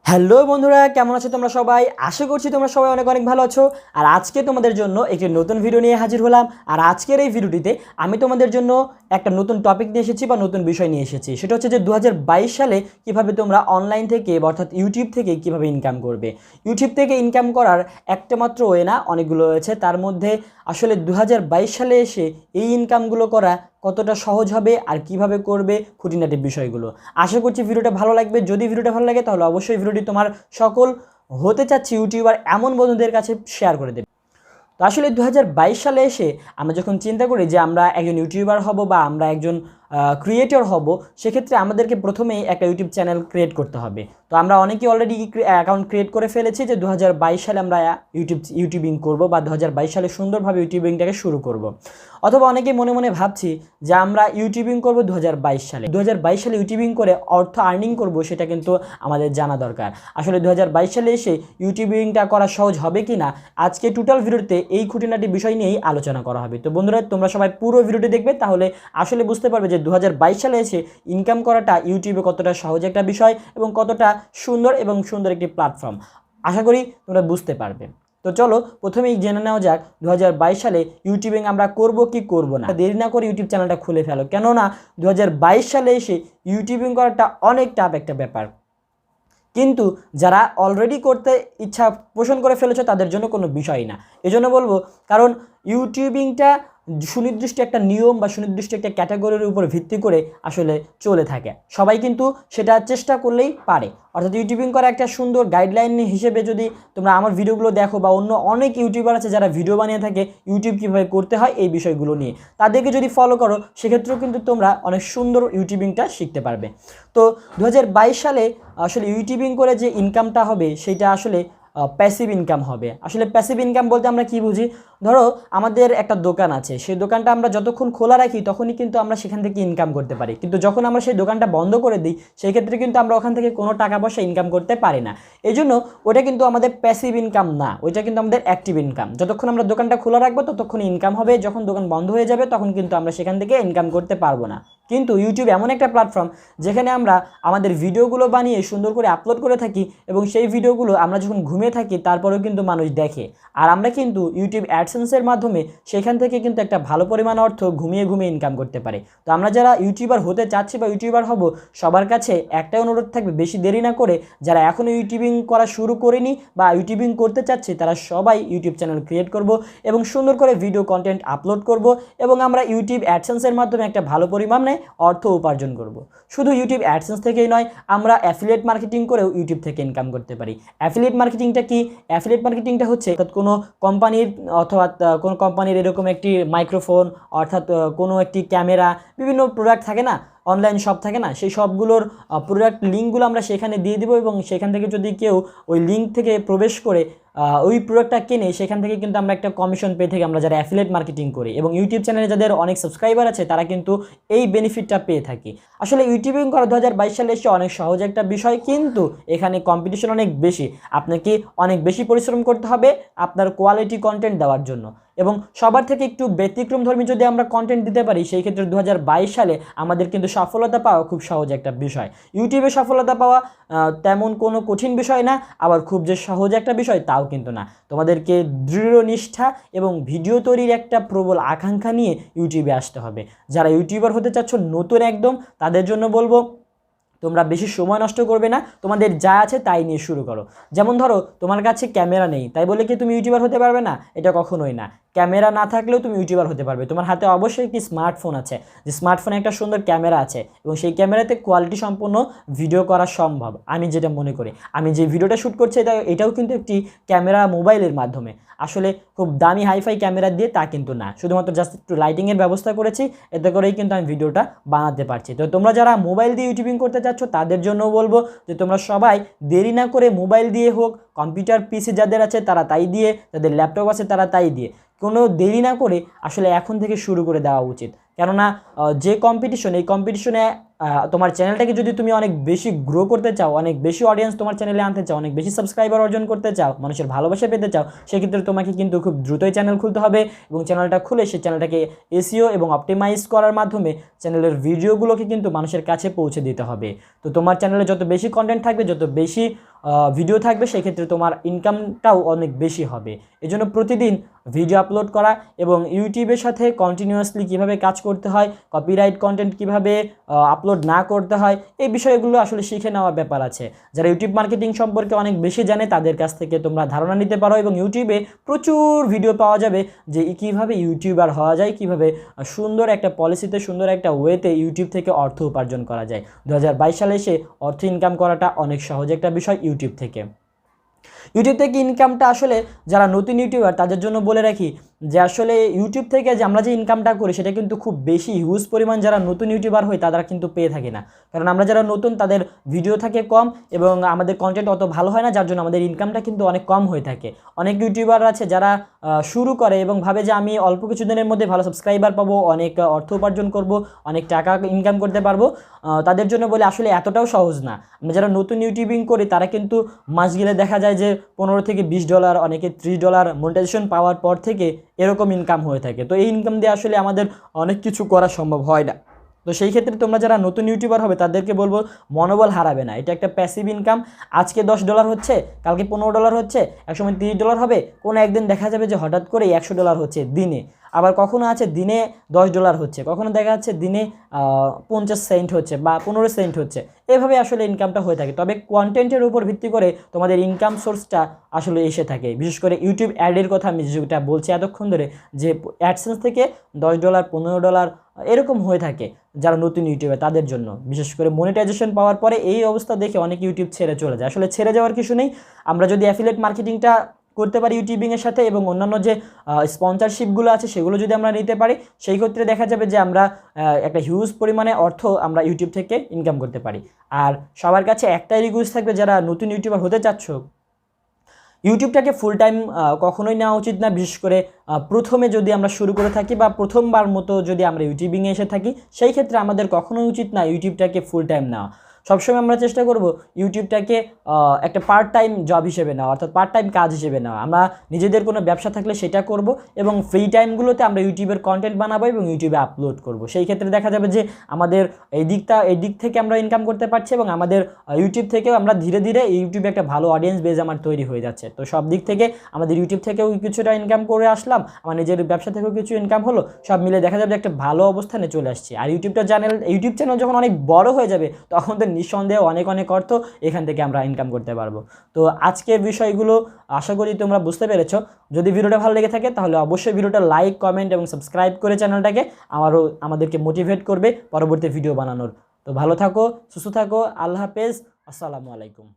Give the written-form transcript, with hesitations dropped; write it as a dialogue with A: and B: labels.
A: Hello বন্ধুরা, কেমন আছো তোমরা সবাই? আশা করছি তোমরা সবাই অনেক অনেক ভালো আছো। আর আজকে তোমাদের জন্য একটি নতুন ভিডিও নিয়ে হাজির হলাম। আর আজকের এই ভিডিওটিতে আমি তোমাদের জন্য একটা নতুন টপিক নিয়ে এসেছি বা নতুন বিষয় নিয়ে এসেছি। সেটা হচ্ছে যে 2022 সালে কিভাবে তোমরা অনলাইন থেকে অর্থাৎ ইউটিউব থেকে কিভাবে ইনকাম করবে। ইউটিউব থেকে ইনকাম করার একটা মাত্র ওয়ে না, অনেকগুলো রয়েছে। তার মধ্যে আসলে 2022 সালে এসে এই ইনকামগুলো করা কতটা সহজ হবে আর কিভাবে করবে, খুঁটিনাটি বিষয়গুলো। আশা করছি ভিডিওটা ভালো লাগবে। যদি ভিডিওটা ভালো লাগে তাহলে অবশ্যই ভিডিওটি তোমার সকল হতে চাচ্ছি ইউটিউবার এমন বন্ধুদের কাছে শেয়ার করে দেবে। তো আসলে 2022 সালে এসে আমরা যখন চিন্তা করি যে আমরা একজন ইউটিউবার হব বা আমরা একজন ক্রিয়েটর হব, সেক্ষেত্রে আমাদেরকে প্রথমেই একটা ইউটিউব চ্যানেল ক্রিয়েট করতে হবে। তো আমরা অনেকেই অলরেডি অ্যাকাউন্ট ক্রিয়েট করে ফেলেছি যে 2022 সালে আমরা ইউটিউবিং করব বা 2022 সালে সুন্দরভাবে ইউটিউবিংটাকে শুরু করব। অথবা অনেকেই মনে মনে ভাবছি যে আমরা ইউটিউবিং করব 2022 সালে। 2022 সালে ইউটিউবিং করে অর্থ আর্নিং করব, সেটা কিন্তু আমাদের জানা দরকার। আসলে 2022 সালে এসে ইউটিউবিংটা করা সহজ হবে কি না, আজকে টোটাল ভিডিওতে এই খুঁটিনাটি বিষয় নিয়েই আলোচনা করা হবে। তো বন্ধুরা, তোমরা সবাই পুরো ভিডিওটি দেখবে, তাহলে আসলে বুঝতে পারবে যে 2022 সালে এসে ইনকাম করাটা ইউটিউবে কতটা সহজ একটা বিষয় এবং কতটা সুন্দর একটি প্ল্যাটফর্ম। আশা করি তোমরা বুঝতে পারবে। তো চলো প্রথমেই জেনে নেওয়া যাক 2022 সালে ইউটিউবিং আমরা করব কি করব না। দেরি না করে ইউটিউব চ্যানেলটা খুলে ফেলো, কেননা 2022 সালে এসে ইউটিউবিং করাটা অনেক টাফ একটা ব্যাপার। কিন্তু যারা অলরেডি করতে ইচ্ছা পোষণ করে ফেলেছে তাদের জন্য কোনো বিষয় না। এজন্য বলবো, কারণ ইউটিউবিংটা সুনির্দিষ্ট একটা নিয়ম বা সুনির্দিষ্ট একটা ক্যাটাগরির উপর ভিত্তি করে আসলে চলে থাকে। সবাই কিন্তু সেটা চেষ্টা করলেই পারে। অর্থাৎ ইউটিউবিং করা একটা সুন্দর গাইডলাইন হিসেবে যদি তোমরা আমার ভিডিওগুলো দেখো বা অন্য অনেক ইউটিউবার আছে যারা ভিডিও বানিয়ে থাকে ইউটিউব কীভাবে করতে হয় এই বিষয়গুলো নিয়ে, তাদেরকে যদি ফলো করো সেক্ষেত্রেও কিন্তু তোমরা অনেক সুন্দর ইউটিউবিংটা শিখতে পারবে। তো 2022 সালে আসলে ইউটিউবিং করে যে ইনকামটা হবে সেটা আসলে প্যাসিভ ইনকাম হবে। আসলে প্যাসিভ ইনকাম বলতে আমরা কি বুঝি? ধরো আমাদের একটা দোকান আছে, সেই দোকানটা আমরা যতক্ষণ খোলা রাখি তখনই কিন্তু আমরা সেখান থেকে ইনকাম করতে পারি। কিন্তু যখন আমরা সেই দোকানটা বন্ধ করে দিই সেই ক্ষেত্রে কিন্তু আমরা ওখান থেকে কোনো টাকা পয়সা ইনকাম করতে পারি না। এই জন্য ওটা কিন্তু আমাদের প্যাসিভ ইনকাম না, ওইটা কিন্তু আমাদের অ্যাক্টিভ ইনকাম। যতক্ষণ আমরা দোকানটা খোলা রাখবো ততক্ষণ ইনকাম হবে, যখন দোকান বন্ধ হয়ে যাবে তখন কিন্তু আমরা সেখান থেকে ইনকাম করতে পারবো না। কিন্তু ইউটিউব এমন একটা প্ল্যাটফর্ম যেখানে আমরা আমাদের ভিডিওগুলো বানিয়ে সুন্দর করে আপলোড করে থাকি এবং সেই ভিডিওগুলো আমরা যখন ঘুমিয়ে থাকি তারপরেও কিন্তু মানুষ দেখে। আর আমরা কিন্তু ইউটিউব অ্যাডসেন্সের মাধ্যমে সেখান থেকে কিন্তু একটা ভালো পরিমাণ অর্থ ঘুমিয়ে ঘুমিয়ে ইনকাম করতে পারে। তো আমরা যারা ইউটিউবার হতে চাচ্ছি বা ইউটিউবার হব, সবার কাছে একটাই অনুরোধ থাকবে, বেশি দেরি না করে যারা এখনও ইউটিউবিং করা শুরু করেনি বা ইউটিউবিং করতে চাচ্ছে তারা সবাই ইউটিউব চ্যানেল ক্রিয়েট করব এবং সুন্দর করে ভিডিও কন্টেন্ট আপলোড করব এবং আমরা ইউটিউব অ্যাডসেন্সের মাধ্যমে একটা ভালো পরিমাণে অর্থ উপার্জন করব। শুধু ইউটিউব অ্যাডসেন্স থেকেই নয়, আমরা অ্যাফিলিয়েট মার্কেটিং করেও ইউটিউব থেকে ইনকাম করতে পারি। অ্যাফিলিয়েট মার্কেটিংটা কি? অ্যাফিলিয়েট মার্কেটিংটা হচ্ছে কোনো কোম্পানির অথবা কোনো কোম্পানির এরকম একটি মাইক্রোফোন অর্থাৎ কোনো একটি ক্যামেরা, বিভিন্ন প্রোডাক্ট থাকে না, অনলাইন শপ থাকে না, সেই সবগুলোর প্রোডাক্ট লিঙ্কগুলো আমরা সেখানে দিয়ে দিব এবং সেখান থেকে যদি কেউ ওই লিঙ্ক থেকে প্রবেশ করে ওই প্রোডাক্টটা কেনে সেখান থেকে কিন্তু আমরা একটা কমিশন পেয়ে থাকি, আমরা যারা অ্যাফিলিয়েট মার্কেটিং করি। এবং ইউটিউব চ্যানেলে যাদের অনেক সাবস্ক্রাইবার আছে তারা কিন্তু এই বেনিফিটটা পেয়ে থাকি। আসলে ইউটিউবিং করা 2022 সালে এসে অনেক সহজ একটা বিষয়, কিন্তু এখানে কম্পিটিশন অনেক বেশি। আপনাকে অনেক বেশি পরিশ্রম করতে হবে আপনার কোয়ালিটি কন্টেন্ট দেওয়ার জন্য। এবং সবার থেকে একটু ব্যতিক্রমধর্মী যদি আমরা কন্টেন্ট দিতে পারি সেই ক্ষেত্রে 2022 সালে আমাদের কিন্তু সফলতা পাওয়া খুব সহজ একটা বিষয়। ইউটিউবে সফলতা পাওয়া তেমন কোনো কঠিন বিষয় না, আবার খুব যে সহজ একটা বিষয় তাও কিন্তু না। তোমাদেরকে দৃঢ় নিষ্ঠা এবং ভিডিও তৈরির একটা প্রবল আকাঙ্ক্ষা নিয়ে ইউটিউবে আসতে হবে। যারা ইউটিউবার হতে চাচ্ছ নতুন একদম, তাদের জন্য বলবো তোমরা বেশি সময় নষ্ট করবে না, তোমাদের যা আছে তাই নিয়ে শুরু করো। যেমন ধরো তোমার কাছে ক্যামেরা নেই তাই বলে কি তুমি ইউটিউবার হতে পারবে না? এটা কখনোই না। ক্যামেরা না থাকলেও তুমি ইউটিউবার হতে পারবে। তোমার হাতে অবশ্যই একটি স্মার্টফোন আছে, যে স্মার্টফোনে একটা সুন্দর ক্যামেরা আছে এবং সেই ক্যামেরাতে কোয়ালিটি সম্পন্ন ভিডিও করা সম্ভব। আমি যেটা মনে করি, আমি যে ভিডিওটা শ্যুট করছি এটাও কিন্তু একটি ক্যামেরা মোবাইলের মাধ্যমে, আসলে খুব দামি হাইফাই ক্যামেরা দিয়ে তা কিন্তু না, শুধুমাত্র জাস্ট একটু লাইটিংয়ের ব্যবস্থা করেছি, এতে করেই কিন্তু আমি ভিডিওটা বানাতে পারছি। তো তোমরা যারা মোবাইল দিয়ে ইউটিউবিং করতে চাচ্ছ তাদের জন্য বলবো যে তোমরা সবাই দেরি না করে মোবাইল দিয়ে হোক, কম্পিউটার পিসি যাদের আছে তারা তাই দিয়ে, যাদের ল্যাপটপ আছে তারা তাই দিয়ে, কোনো দেরি না করে আসলে এখন থেকে শুরু করে দেওয়া উচিত। কেননা যে কম্পিটিশন, এই কম্পিটিশনে তোমার চ্যানেলটাকে যদি তুমি অনেক বেশি গ্রো করতে চাও, অনেক বেশি অডিয়েন্স তোমার চ্যানেলে আনতে চাও, অনেক বেশি সাবস্ক্রাইবার অর্জন করতে চাও, মানুষের ভালোবাসা পেতে চাও, সেক্ষেত্রে তোমাকে কিন্তু খুব দ্রুতই চ্যানেল খুলতে হবে এবং চ্যানেলটা খুলে সেই চ্যানেলটাকে এসইও এবং অপটিমাইজ করার মাধ্যমে চ্যানেলের ভিডিওগুলোকে কিন্তু মানুষের কাছে পৌঁছে দিতে হবে। তো তোমার চ্যানেলে যত বেশি কন্টেন্ট থাকবে, যত বেশি ভিডিও থাকবে, সেক্ষেত্রে তোমার ইনকামটাও অনেক বেশি হবে। এজন্য প্রতিদিন ভিডিও আপলোড করা এবং ইউটিউবের সাথে কন্টিনিউয়াসলি কীভাবে কাজ করতে হয়, কপিরাইট কন্টেন্ট কীভাবে আপলোড না করতে হয়, এই বিষয়গুলো আসলে শিখে নেওয়ার ব্যাপার আছে। যারা ইউটিউব মার্কেটিং সম্পর্কে অনেক বেশি জানে তাদের কাছ থেকে তোমরা ধারণা নিতে পারো এবং ইউটিউবে প্রচুর ভিডিও পাওয়া যাবে যে কীভাবে ইউটিউবার হওয়া যায়, কীভাবে সুন্দর একটা পলিসিতে, সুন্দর একটা ওয়েতে ইউটিউব থেকে অর্থ উপার্জন করা যায়। 2022 সালে এসে অর্থ ইনকাম করাটা অনেক সহজ একটা বিষয় ইউটিউব থেকে। ইউটিউব থেকে ইনকামটা আসলে যারা নতুন ইউটিউবার তাদের জন্য বলে রাখি যে আসলে ইউটিউব থেকে যে আমরা যে ইনকামটা করি সেটা কিন্তু খুব বেশি হিউজ পরিমাণ যারা নতুন ইউটিউবার হয় তারা কিন্তু পেয়ে থাকে না। কারণ আমরা যারা নতুন তাদের ভিডিও থাকে কম এবং আমাদের কন্টেন্ট অত ভালো হয় না, যার জন্য আমাদের ইনকামটা কিন্তু অনেক কম হয়ে থাকে। অনেক ইউটিউবার আছে যারা শুরু করে এবং ভাবে যে আমি অল্প কিছু দিনের মধ্যে ভালো সাবস্ক্রাইবার পাবো, অনেক অর্থ উপার্জন করব, অনেক টাকা ইনকাম করতে পারবো। তাদের জন্য বলে আসলে এতটাও সহজ না। আমরা যারা নতুন ইউটিউবিং করি তারা কিন্তু মাস গেলে দেখা যায় যে $15 থেকে $20, অনেকে $30 মনিটাইজেশন পাওয়ার পর থেকে এরকম ইনকাম হয়ে থাকে। তো এই ইনকাম দিয়ে আসলে আমাদের অনেক কিছু করা সম্ভব হয় না। তো সেই ক্ষেত্রে তোমরা যারা নতুন ইউটিউবার হবে তাদেরকে বলবো মনোবল হারাবে না। এটা একটা প্যাসিভ ইনকাম। আজকে $10 হচ্ছে, কালকে $15 হচ্ছে, একসময় $30 হবে, কোনো একদিন দেখা যাবে যে হঠাৎ করে $100 হচ্ছে দিনে। আবার কখনো আছে দিনে $10 হচ্ছে, কখনো দেখা যাচ্ছে দিনে 50 সেন্ট হচ্ছে বা 15 সেন্ট হচ্ছে। এভাবে আসলে ইনকামটা হয়ে থাকে। তবে কন্টেন্টের উপর ভিত্তি করে তোমাদের ইনকাম সোর্সটা আসলে এসে থাকে। বিশেষ করে ইউটিউব অ্যাডের কথা আমি যেটা বলছি এতক্ষণ ধরে, যে অ্যাডসেন্স থেকে $10, $15 এরকম হয়ে থাকে যারা নতুন ইউটিউবার তাদের জন্য। বিশেষ করে মনিটাইজেশন পাওয়ার পরে এই অবস্থা দেখে অনেক ইউটিউব ছেড়ে চলে যায়। আসলে ছেড়ে যাওয়ার কিছু নেই। আমরা যদি অ্যাফিলিয়েট মার্কেটিংটা করতে পারি ইউটিউবিংয়ের সাথে এবং অন্যান্য যে স্পন্সরশিপগুলো আছে সেগুলো যদি আমরা নিতে পারি, সেই ক্ষেত্রে দেখা যাবে যে আমরা একটা হিউজ পরিমাণে অর্থ আমরা ইউটিউব থেকে ইনকাম করতে পারি। আর সবার কাছে একটাই রিকোয়েস্ট থাকবে, যারা নতুন ইউটিউবার হতে চাচ্ছ, ইউটিউবটাকে ফুল টাইম কখনোই নেওয়া উচিত না। বিশেষ করে প্রথমে যদি আমরা শুরু করে থাকি বা প্রথমবার মতো যদি আমরা ইউটিউবিংয়ে এসে থাকি, সেই ক্ষেত্রে আমাদের কখনোই উচিত না ইউটিউবটাকে ফুল টাইম নেওয়া। সবসময় আমরা চেষ্টা করব ইউটিউবটাকে একটা পার্ট টাইম জব হিসেবে নেওয়া, অর্থাৎ পার্ট টাইম কাজ হিসেবে নেওয়া। আমরা নিজেদের কোনো ব্যবসা থাকলে সেটা করব এবং ফ্রি টাইমগুলোতে আমরা ইউটিউবের কন্টেন্ট বানাবো এবং ইউটিউবে আপলোড করব। সেই ক্ষেত্রে দেখা যাবে যে আমাদের এই দিক থেকে আমরা ইনকাম করতে পারছি এবং আমাদের ইউটিউব থেকেও আমরা ধীরে ধীরে ইউটিউবে একটা ভালো অডিয়েন্স বেজ আমার তৈরি হয়ে যাচ্ছে। তো সব দিক থেকে আমাদের ইউটিউব থেকেও কিছুটা ইনকাম করে আসলাম, আমার নিজের ব্যবসা থেকেও কিছু ইনকাম হলো, সব মিলে দেখা যাবে একটা ভালো অবস্থানে চলে আসছি। আর ইউটিউব চ্যানেল যখন অনেক বড় হয়ে যাবে তখন তো নিঃসন্দেহে অনেক অর্থ এখান থেকে আমরা ইনকাম করতে পারবো। তো আজকের বিষয়গুলো আশা করি তোমরা বুঝতে পেরেছো। যদি ভিডিওটা ভালো লেগে থাকে তাহলে অবশ্যই ভিডিওটা লাইক, কমেন্ট এবং সাবস্ক্রাইব করে চ্যানেলটাকে আমাদেরকে মোটিভেট করবে পরবর্তী ভিডিও বানানোর। তো ভালো থাকো, সুস্থ থাকো, আল্লাহ হাফেজ, আসসালামু আলাইকুম।